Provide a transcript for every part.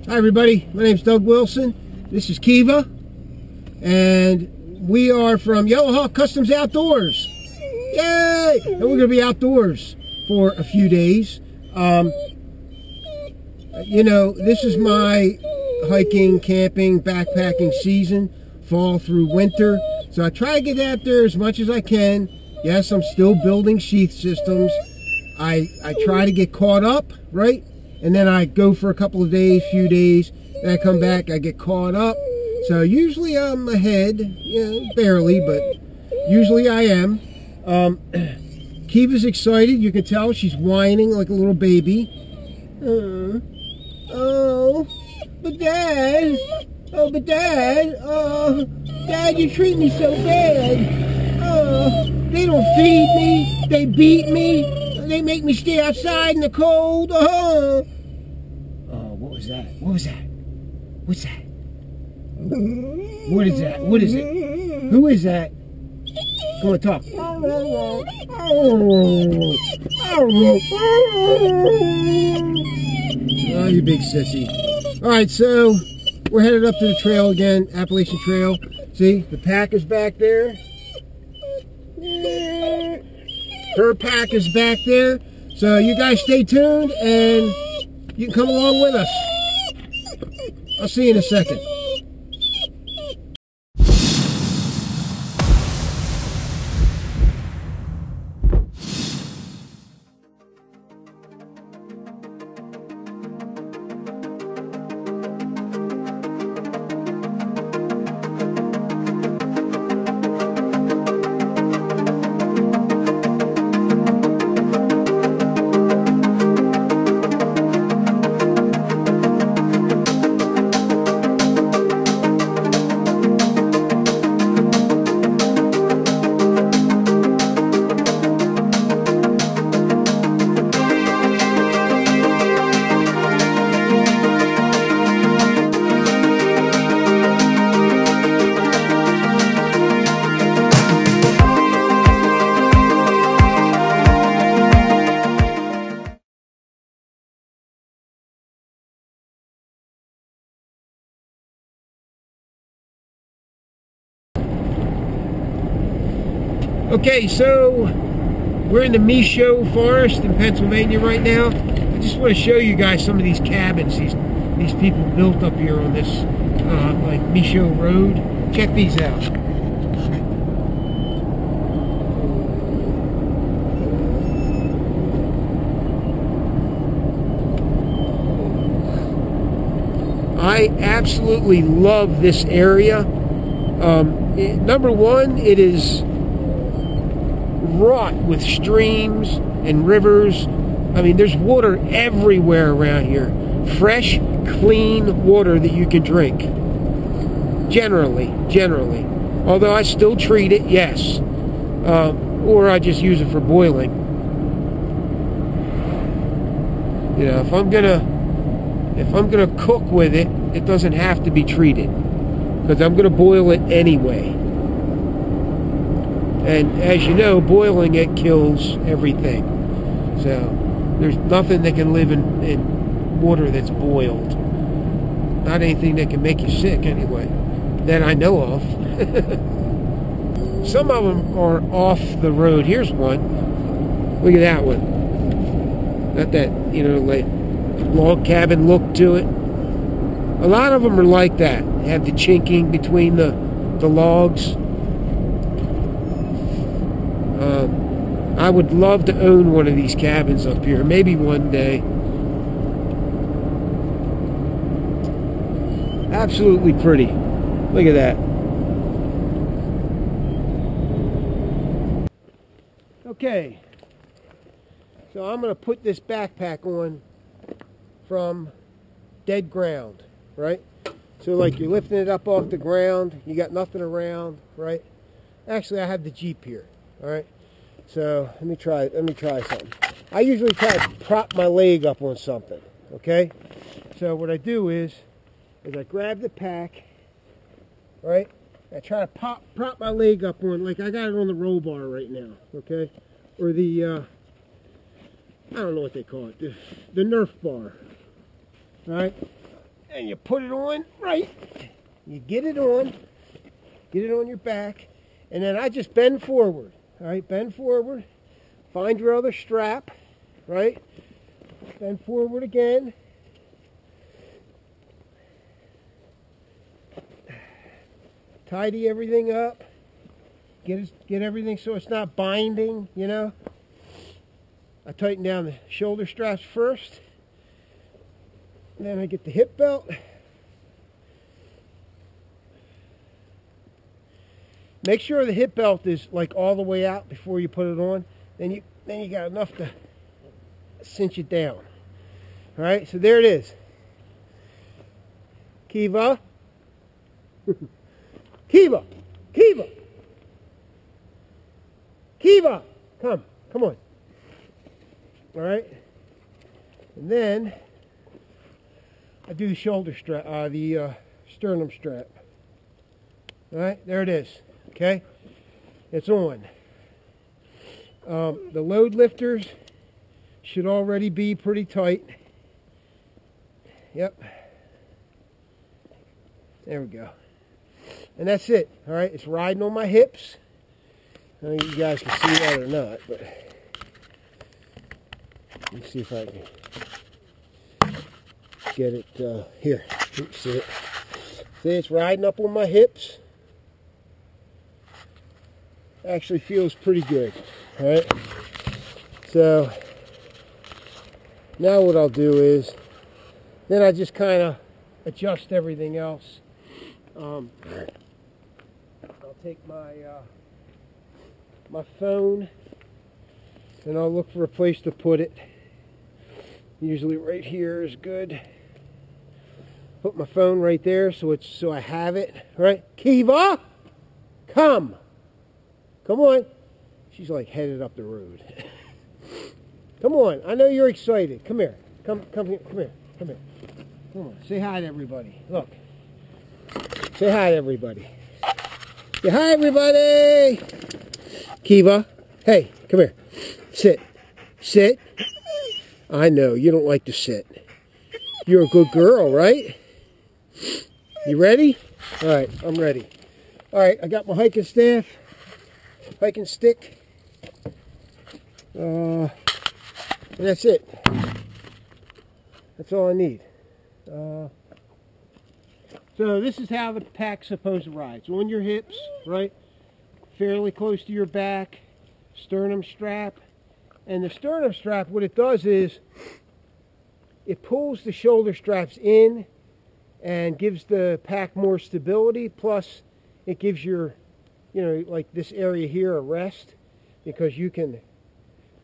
Hi everybody, my name's Doug Wilson. This is KEEVA, and we are from Yellow Hawk Customs Outdoors. Yay! And we're going to be outdoors for a few days. You know, this is my hiking, camping, backpacking season, fall through winter. So I try to get out there as much as I can. Yes, I'm still building sheath systems. I try to get caught up, right? And then I go for a couple of days, few days, then I come back, I get caught up. So usually I'm ahead, barely, but usually I am. KEEVA's excited, you can tell she's whining like a little baby. Oh, but Dad, Dad, you treat me so bad. They don't feed me, they beat me, they make me stay outside in the cold. Oh, what was that? What was that? What's that? What is that? What is it? Who is that? Come on, talk. Oh, you big sissy. Alright, so we're headed up to the trail again, Appalachian Trail. See, the pack is back there. Her pack is back there. So you guys stay tuned and you can come along with us. I'll see you in a second. Okay, so we're in the Michaud Forest in Pennsylvania right now. I just want to show you guys some of these cabins these people built up here on this like Michaud Road. Check these out. I absolutely love this area. Number one, it is wrought with streams and rivers. I mean, there's water everywhere around here. Fresh, clean water that you can drink. Generally. Although I still treat it, yes. Or I just use it for boiling. You know, if I'm gonna cook with it, it doesn't have to be treated, because I'm gonna boil it anyway. And as you know, boiling it kills everything. So there's nothing that can live in water that's boiled. Not anything that can make you sick anyway, that I know of. Some of them are off the road. Here's one. Look at that one. Got that, you know, like log cabin look to it. A lot of them are like that. They have the chinking between the logs. I would love to own one of these cabins up here, maybe one day. Absolutely pretty. Look at that. Okay, so I'm going to put this backpack on from dead ground, right? So like you're lifting it up off the ground, you got nothing around, right? Actually, I have the Jeep here, all right? So let me try something. I usually try to prop my leg up on something, okay? So what I do is I grab the pack, right? I try to prop my leg up on, like I got it on the roll bar right now, okay? Or the, I don't know what they call it, the Nerf bar, all right? and you put it on right. You get it on your back, and then I just bend forward. All right, bend forward. Find your other strap, right? Bend forward again. Tidy everything up. Get everything so it's not binding, you know. I tighten down the shoulder straps first. Then I get the hip belt. Make sure the hip belt is like all the way out before you put it on. Then you got enough to cinch it down. All right, so there it is. KEEVA. KEEVA. KEEVA. KEEVA. Come on. All right, and then I do the shoulder strap, the sternum strap. All right, there it is. Okay, it's on. The load lifters should already be pretty tight. Yep. There we go. And that's it. All right, it's riding on my hips. I don't know if you guys can see that or not, but let me see if I can get it here. See it? See, it's riding up on my hips. Actually feels pretty good. All right. So now what I'll do is, then I just kind of adjust everything else. I'll take my my phone and I'll look for a place to put it. Usually right here is good. Put my phone right there so I have it. All right, KEEVA, come on. She's like headed up the road. Come on, I know you're excited. Come here, come here. Come on, say hi to everybody. Look, say hi to everybody. Say hi, everybody. KEEVA, hey, come here. Sit. I know, you don't like to sit. You're a good girl, right? You ready? All right, I'm ready. All right, I got my hiking staff, hiking stick. And that's it. That's all I need. So this is how the pack's supposed to ride. It's on your hips, right? Fairly close to your back. Sternum strap. And the sternum strap, what it does is it pulls the shoulder straps in and gives the pack more stability. Plus, it gives your, like this area here a rest, because you can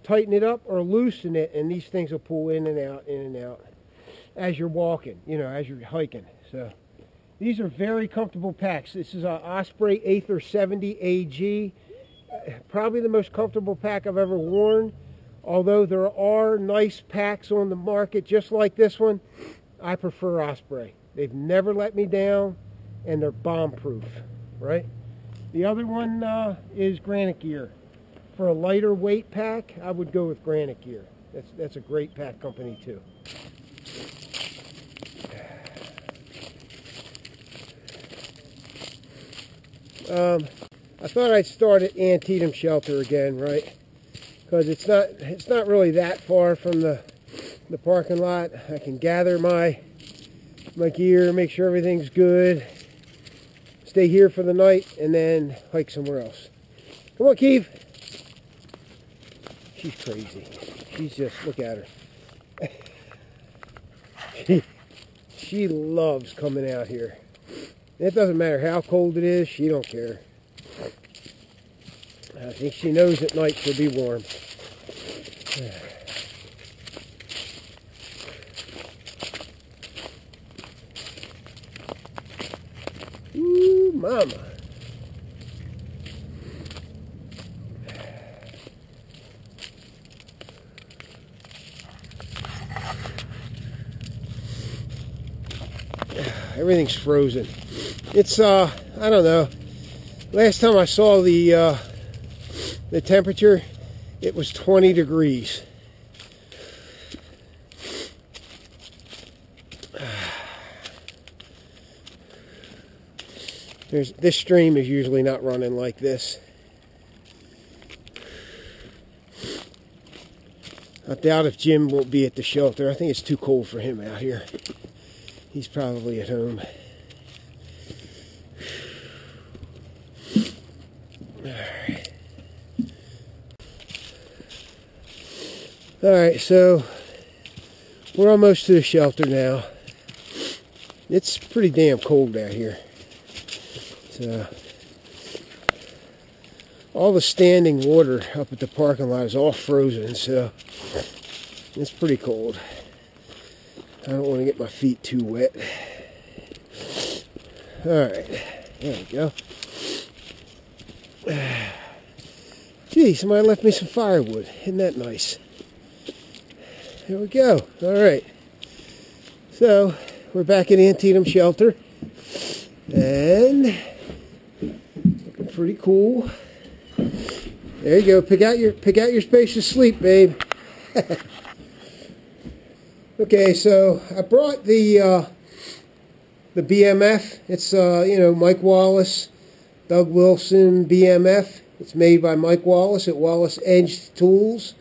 tighten it up or loosen it, and these things will pull in and out as you're walking, as you're hiking. So these are very comfortable packs. This is a Osprey Aether 70 AG. Probably the most comfortable pack I've ever worn. Although there are nice packs on the market just like this one, I prefer Osprey. They've never let me down, and they're bomb-proof, right? The other one is Granite Gear. For a lighter weight pack, I would go with Granite Gear. That's a great pack company too. I thought I'd start at Antietam Shelter again, right? Because it's not really that far from the parking lot. I can gather my gear, make sure everything's good, stay here for the night, and then hike somewhere else. Come on, Keev. She's crazy. She's just, look at her. She loves coming out here. It doesn't matter how cold it is, she don't care. I think she knows at night she'll be warm. Ooh, mama. Everything's frozen. It's I don't know. Last time I saw the temperature, it was 20 degrees. This stream is usually not running like this. I doubt if Jim won't be at the shelter. I think it's too cold for him out here. He's probably at home. Alright, so we're almost to the shelter now. It's pretty damn cold out here. So, all the standing water up at the parking lot is all frozen, so it's pretty cold. I don't want to get my feet too wet. Alright, there we go. Gee, somebody left me some firewood. Isn't that nice? There we go. Alright. So, we're back at Antietam Shelter. And looking pretty cool. There you go. Pick out your space to sleep, babe. Okay, so I brought the BMF. It's Mike Wallace, Doug Wilson BMF. It's made by Mike Wallace at Wallace Edge Tools,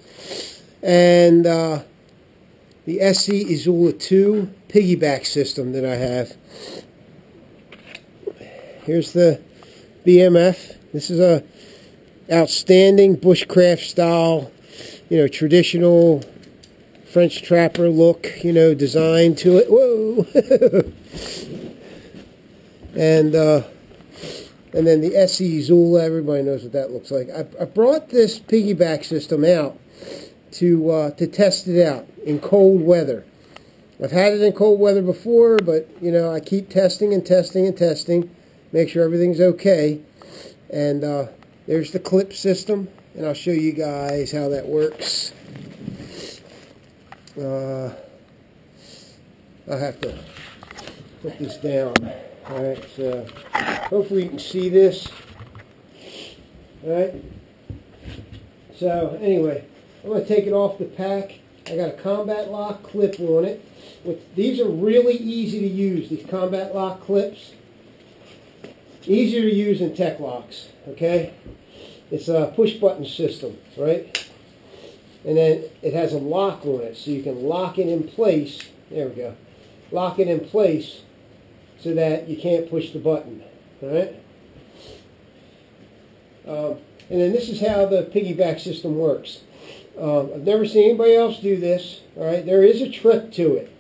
and the SC Izula 2 piggyback system that I have. Here's the BMF. This is a outstanding bushcraft style, traditional French trapper look, design to it. Whoa! And then the SE Zula, everybody knows what that looks like. I brought this piggyback system out to test it out in cold weather. I've had it in cold weather before, but I keep testing and testing and testing, make sure everything's okay. And there's the clip system, and I'll show you guys how that works. I'll have to put this down. Alright, so hopefully you can see this. Alright, so anyway, I'm going to take it off the pack. I got a combat lock clip on it. These are really easy to use, these combat lock clips. Easier to use than tech locks, okay? It's a push button system, right? And then it has a lock on it, so you can lock it in place. There we go. Lock it in place so that you can't push the button, all right? And then this is how the piggyback system works. I've never seen anybody else do this, all right? There is a trick to it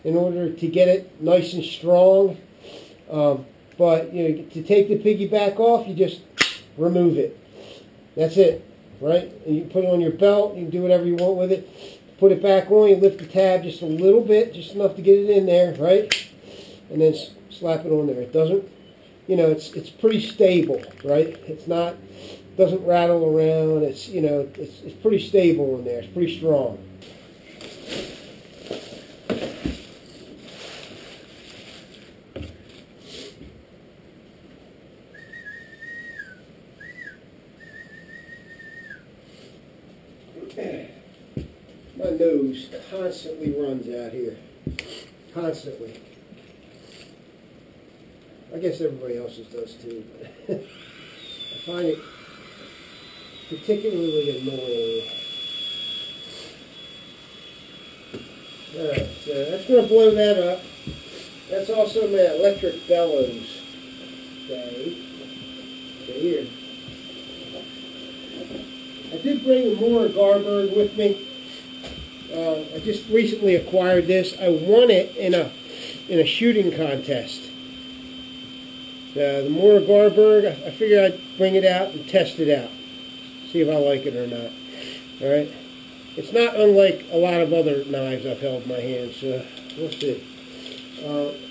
in order to get it nice and strong. But to take the piggyback off, you just remove it. That's it, right? And you put it on your belt. You can do whatever you want with it. Put it back on. You lift the tab just a little bit, just enough to get it in there, right? And then slap it on there. It doesn't, it's pretty stable, right? It's not, doesn't rattle around. It's it's pretty stable in there. It's pretty strong. My nose constantly runs out here. Constantly. I guess everybody else's does too. But I find it particularly annoying. Alright, so that's going to blow that up. That's also my electric bellows. Okay. So here. I did bring a Moore Garberg with me. I just recently acquired this. I won it in a shooting contest. The Moore Garberg, I figured I'd bring it out and test it out. See if I like it or not. Alright? It's not unlike a lot of other knives I've held in my hand, so we'll see.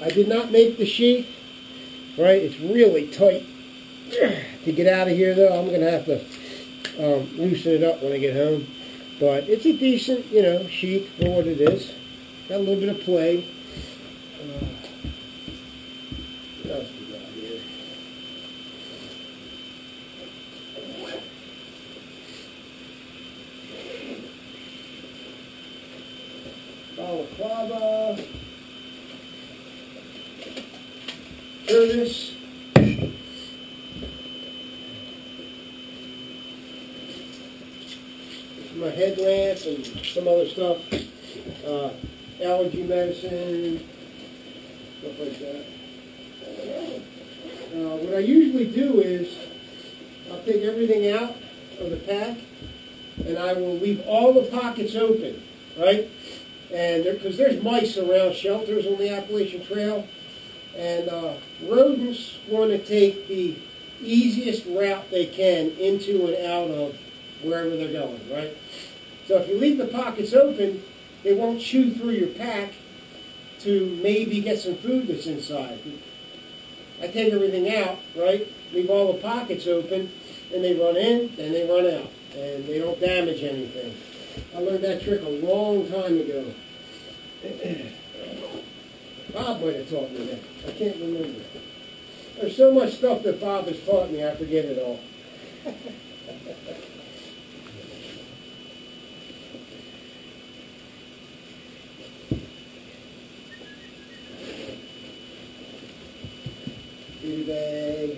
I did not make the sheath. Right? It's really tight. To get out of here though, I'm going to have to loosen it up when I get home. But it's a decent, sheath for what it is. Got a little bit of play. What else we got here? Balaclava. Curtis. my headlamp and some other stuff, allergy medicine, stuff like that. What I usually do is I'll take everything out of the pack and I will leave all the pockets open, right? And because there's mice around shelters on the Appalachian Trail, and rodents want to take the easiest route they can into and out of wherever they're going, right? So if you leave the pockets open, they won't chew through your pack to maybe get some food that's inside. I take everything out, right? Leave all the pockets open, and they run in, and they run out, and they don't damage anything. I learned that trick a long time ago. Bob might have taught me that. I can't remember. There's so much stuff that Bob has taught me, I forget it all. Food bag.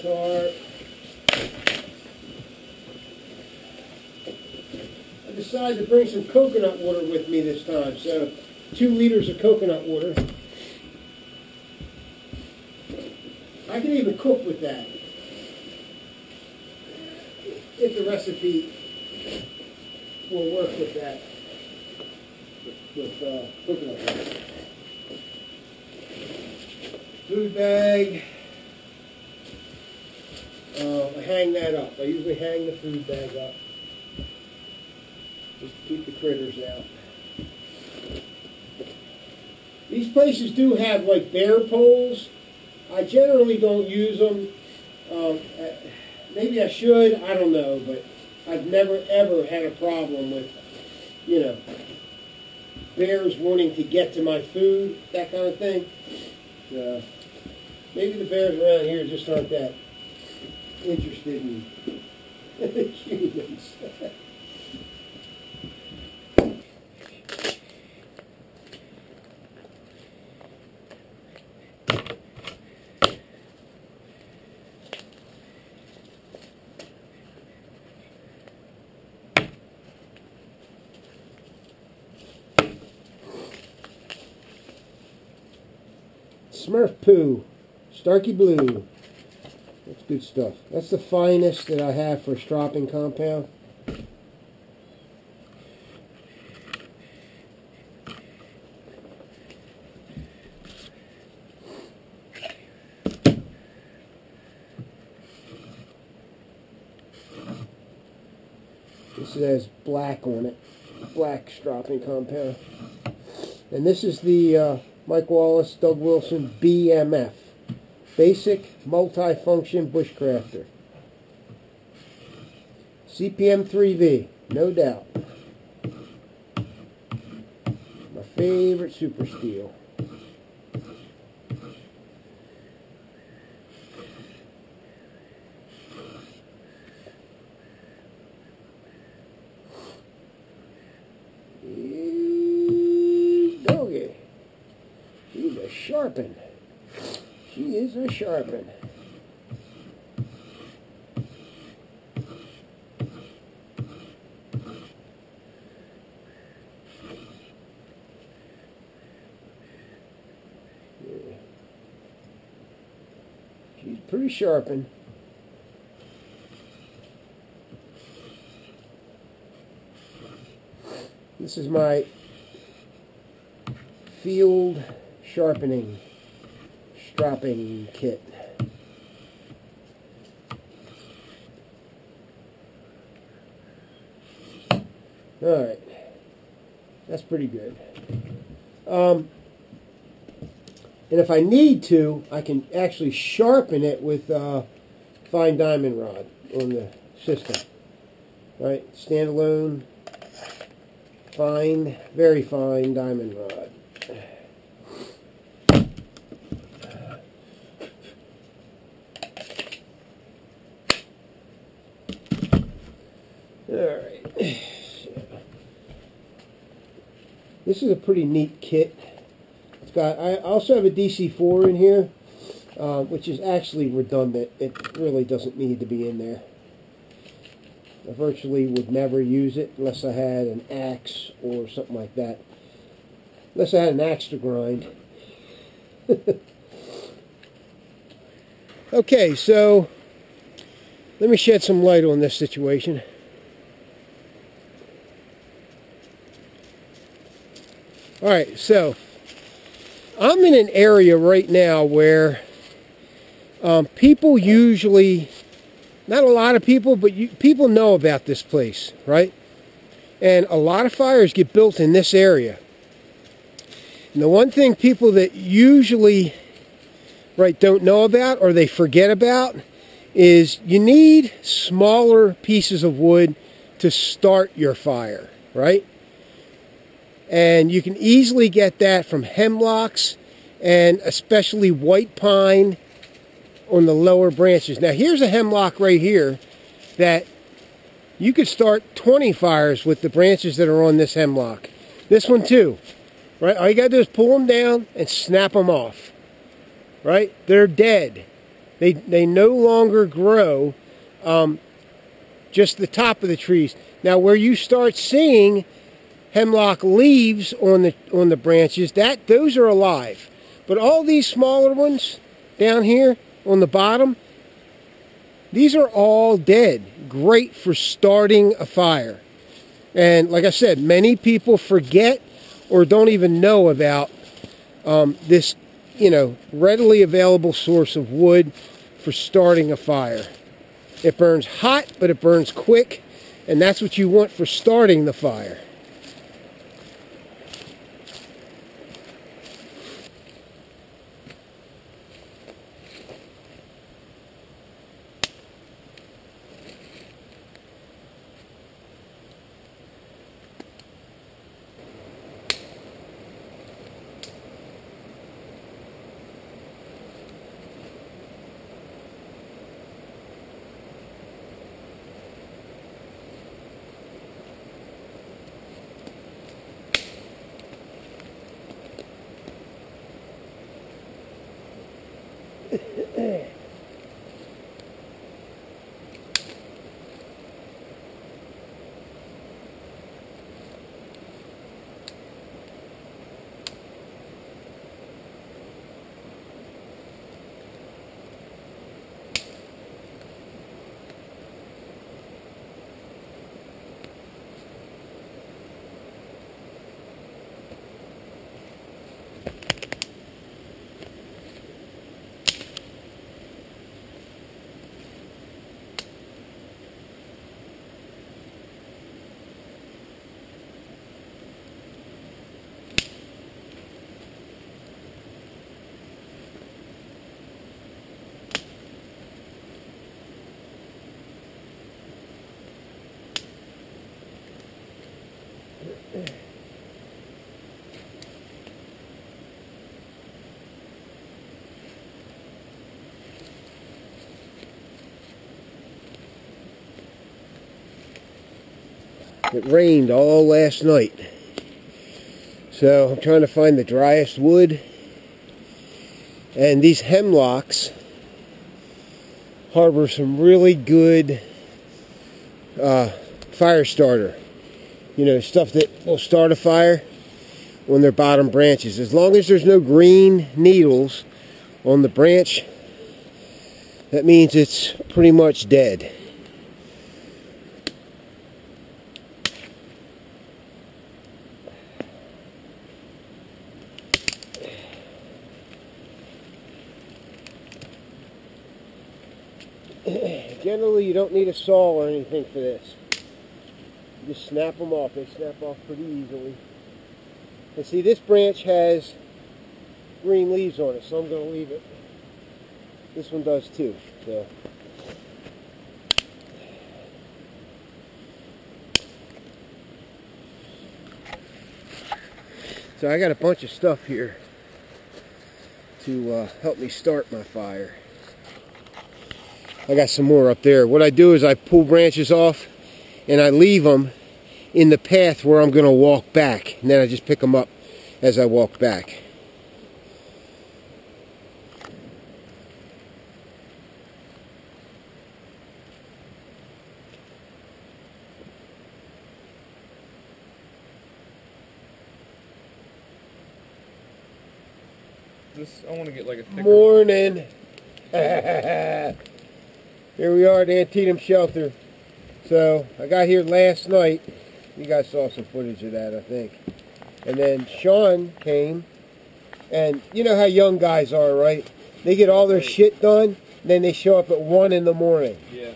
Tarp. I decided to bring some coconut water with me this time, so 2 liters of coconut water. I can even cook with that if the recipe will work with that, with coconut water. Food bag. I hang that up. I usually hang the food bag up just to keep the critters out. These places do have like bear poles. I generally don't use them. Maybe I should, I don't know, but I've never ever had a problem with, you know, bears wanting to get to my food, that kind of thing. Maybe the bears around here just aren't that interested in humans. Smurf poo, Starkey Blue. That's good stuff. That's the finest that I have for stropping compound. This has black on it, black stropping compound. And this is the Mike Wallace, Doug Wilson BMF, Basic Multifunction Bushcrafter. CPM 3V, no doubt. My favorite super steel. Doggy. She's a sharpen. She is a sharpen. Yeah. She's pretty sharpen. This is my field sharpening stropping kit. Alright, that's pretty good. And if I need to, I can actually sharpen it with fine diamond rod on the system. Right, standalone, fine, very fine diamond rod. Alright. This is a pretty neat kit. It's got, I also have a DC-4 in here, which is actually redundant. It really doesn't need to be in there. I virtually would never use it unless I had an axe or something like that. Unless I had an axe to grind. Okay, so let me shed some light on this situation. Alright, so I'm in an area right now where people usually, not a lot of people, but people know about this place, right? And a lot of fires get built in this area. And the one thing people that usually, right, don't know about or they forget about is you need smaller pieces of wood to start your fire, right? And you can easily get that from hemlocks and especially white pine on the lower branches. Now here's a hemlock right here that you could start 20 fires with the branches that are on this hemlock. This one too, right? All you gotta do is pull them down and snap them off, right? They're dead. They no longer grow just the top of the trees. Now where you start seeing hemlock leaves on the branches, those are alive. But all these smaller ones down here on the bottom, these are all dead. Great for starting a fire. And like I said, many people forget or don't even know about this, readily available source of wood for starting a fire. It burns hot, but it burns quick, and that's what you want for starting the fire. It rained all last night, so I'm trying to find the driest wood, and these hemlocks harbor some really good fire starter, stuff that will start a fire on their bottom branches. As long as there's no green needles on the branch, that means it's pretty much dead. Generally, you don't need a saw or anything for this. You just snap them off. They snap off pretty easily. And see, this branch has green leaves on it, so I'm going to leave it. This one does too. So I got a bunch of stuff here to help me start my fire. I got some more up there. What I do is I pull branches off and I leave them in the path where I'm going to walk back. And then I just pick them up as I walk back. This I want to get like a thicker. Morning. Here we are at Antietam Shelter. So I got here last night. You guys saw some footage of that, I think. And then Sean came, and you know how young guys are, right? They get all their shit done, then they show up at 1 in the morning. Yeah.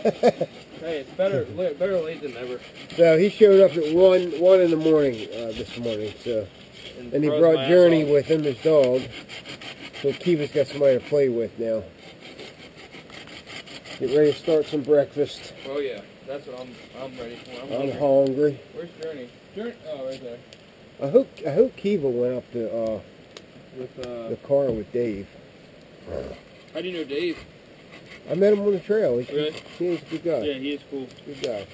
Hey, it's better late than never. So he showed up at 1 in the morning this morning. So, and he brought Journey with him, his dog. So KEEVA's got somebody to play with now. Get ready to start some breakfast. Oh yeah, that's what I'm ready for. I'm hungry. Where's Journey? Journey? Oh, right there. I hope KEEVA went up to the car with Dave. How do you know Dave? I met him on the trail. He's Really? a good guy. Yeah, he is cool. Good guy.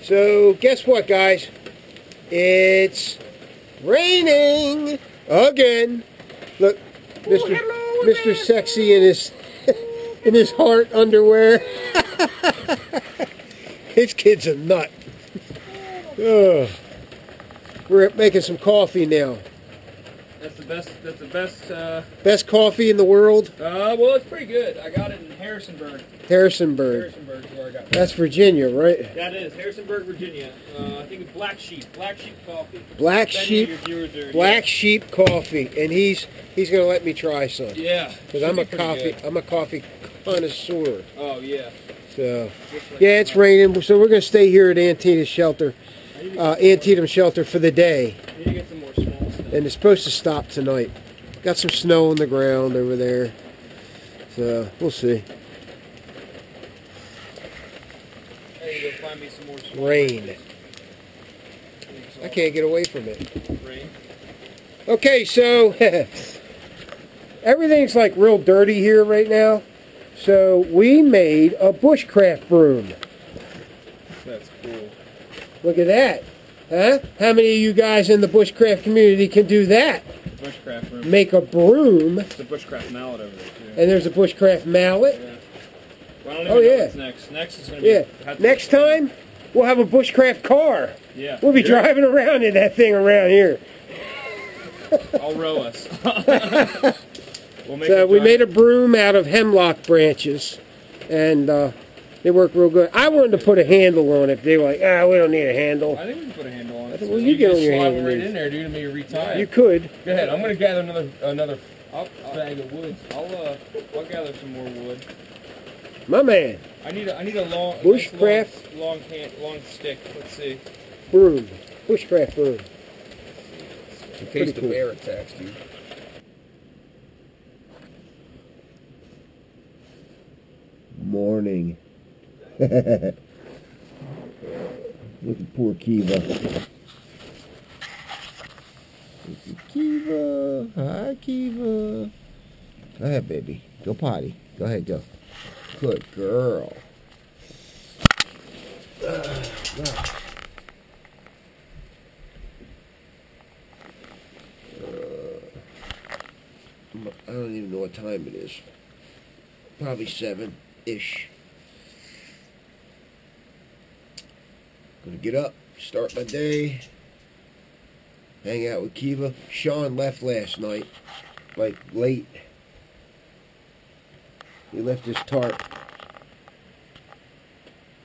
So, guess what, guys? It's raining again. Look, Mr. Sexy in his in his heart underwear. His kid's a nut. Ugh. We're making some coffee now. That's the best. That's the best. Best coffee in the world? Well, it's pretty good. I got it in Harrisonburg. Harrisonburg. Harrisonburg is where I got it. That's Virginia, right? That is Harrisonburg, Virginia. I think it's Black Sheep. Black Sheep coffee. Black Sheep. Black Sheep coffee, and he's gonna let me try some. Yeah. Because I'm a coffee connoisseur. Oh yeah. So yeah, it's raining, so we're gonna stay here at Antietam Shelter for the day. I need to get some more small stuff. And it's supposed to stop tonight. Got some snow on the ground over there, so we'll see. I need to go find me some more small Rain. I can't get away from it. Rain. Okay, so everything's like real dirty here right now. So we made a bushcraft broom. That's cool. Look at that. Huh? How many of you guys in the bushcraft community can do that? Bushcraft broom. Make a broom. There's a bushcraft mallet over there too. And there's a bushcraft mallet. Yeah. Well, I don't even know what's next. Next is going to be... Next time, we'll have a bushcraft car. Yeah. We'll be driving around in that thing around here. I'll row us. We made a broom out of hemlock branches, and they work real good. I wanted to put a handle on it. They were like, we don't need a handle. I think we can put a handle on it. Well, you get on your handle. Slide it right in there, dude, and maybe retie it. You could. Go ahead. I'm going to gather another bag of wood. I'll gather some more wood. My man. I need a long bushcraft long stick. Let's see. Broom. Bushcraft broom. In case the bear attacks, dude. Morning. Look at poor KEEVA. This is KEEVA. Hi, KEEVA. Go ahead, baby. Go potty. Go ahead, go. Good girl. I don't even know what time it is. Probably 7-ish. Gonna get up, start my day, hang out with KEEVA. Sean left last night, like late. He left his tarp.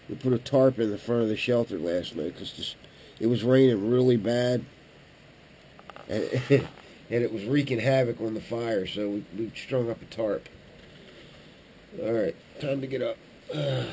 We put a tarp in the front of the shelter last night because it was raining really bad. And it was wreaking havoc on the fire, so we strung up a tarp. Alright, time to get up. And